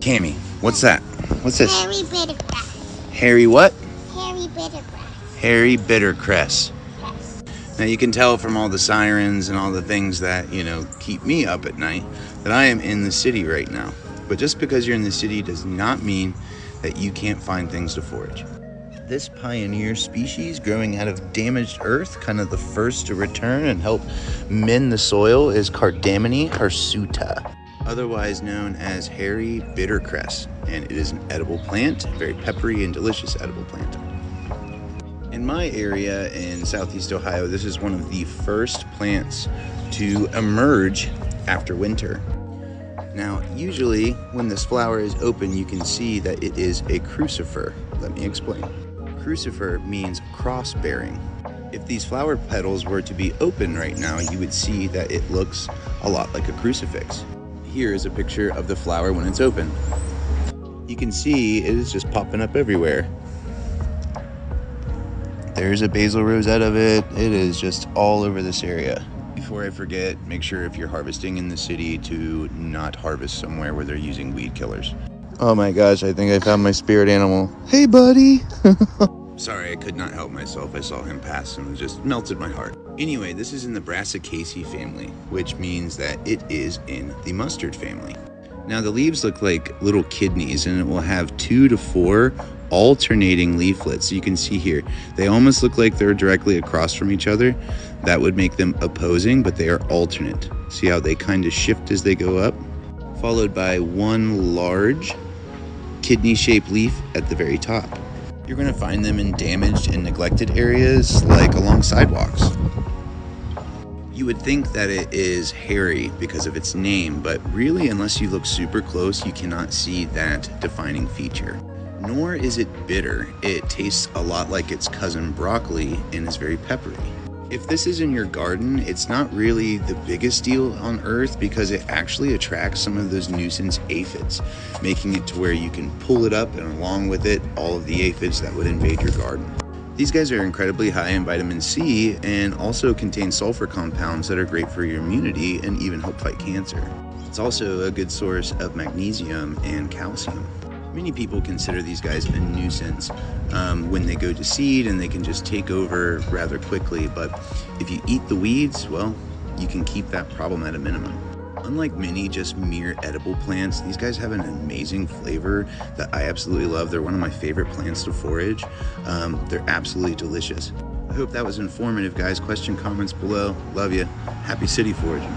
Cammy, what's that? What's this? Hairy bittergrass. Hairy what? Hairy bittergrass. Hairy bittercress. Yes. Now you can tell from all the sirens and all the things that, keep me up at night that I am in the city right now. But just because you're in the city does not mean that you can't find things to forage. This pioneer species growing out of damaged earth, kind of the first to return and help mend the soil, is Cardamine hirsuta, otherwise known as hairy bittercress, and it is an edible plant, very peppery and delicious edible plant. In my area in Southeast Ohio, this is one of the first plants to emerge after winter. Now, usually when this flower is open, you can see that it is a crucifer. Let me explain. Crucifer means cross-bearing. If these flower petals were to be open right now, you would see that it looks a lot like a crucifix. Here is a picture of the flower when it's open. You can see it is just popping up everywhere. There's a basil rosette of it. It is just all over this area. Before I forget, make sure if you're harvesting in the city to not harvest somewhere where they're using weed killers. Oh my gosh, I think I found my spirit animal. Hey buddy! Sorry, I could not help myself. I saw him pass and it just melted my heart. Anyway, this is in the Brassicaceae family, which means that it is in the mustard family. Now the leaves look like little kidneys, and it will have 2 to 4 alternating leaflets. You can see here, they almost look like they're directly across from each other. That would make them opposing, but they are alternate. See how they kind of shift as they go up? Followed by one large kidney-shaped leaf at the very top. You're going to find them in damaged and neglected areas like along sidewalks. You would think that it is hairy because of its name, but really, unless you look super close, you cannot see that defining feature. Nor is it bitter. It tastes a lot like its cousin broccoli and is very peppery. If this is in your garden, it's not really the biggest deal on earth because it actually attracts some of those nuisance aphids, making it to where you can pull it up and along with it, all of the aphids that would invade your garden. These guys are incredibly high in vitamin C and also contain sulfur compounds that are great for your immunity and even help fight cancer. It's also a good source of magnesium and calcium. Many people consider these guys a nuisance when they go to seed and they can just take over rather quickly, but if you eat the weeds, well, you can keep that problem at a minimum. Unlike many just mere edible plants, these guys have an amazing flavor that I absolutely love. They're one of my favorite plants to forage. They're absolutely delicious. I hope that was informative, guys. Question, comments below. Love you. Happy city foraging.